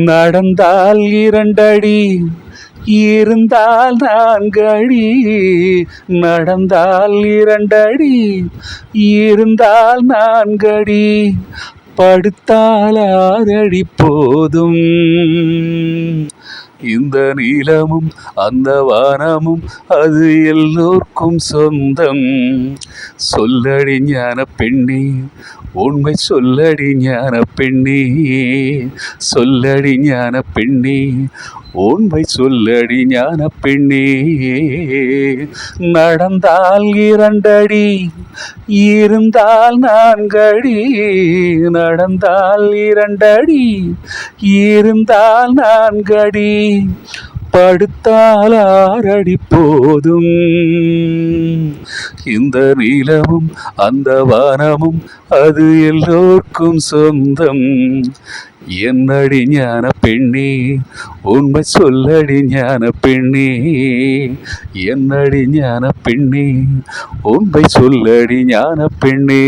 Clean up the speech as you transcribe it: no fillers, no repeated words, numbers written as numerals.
நடந்தால் 2 அடி, இருந்தால் 4 அடி. நடந்தால் 2 அடி, இருந்தால் 4 அடி. படுத்தால் 6 அடி போதும். இந்த நீளமும் அந்த வானமும் அது எல்லோர்க்கும் சொந்தம். சொல்லடி ஞான பெண்ணே, உண்மை சொல்லடி ஞான பெண்ணே. சொல்லடி ஞான பெண்ணே, உண்மை சொல்லடி ஞான பெண்ணே. நடந்தால் 2 அடி, இருந்தால் 4 அடி. நடந்தால் 2 அடி, இருந்தால் 4 அடி. படுத்தால் 6 அடி போதும். இந்த நீளமும் அந்த வானமும் அது எல்லோர்க்கும் சொந்தம். என்னடி ஞான பெண்ணே, உண்மை சொல்லடி ஞான பெண்ணே. என்னடி ஞான பெண்ணே, உண்மை சொல்லடி ஞான பெண்ணே.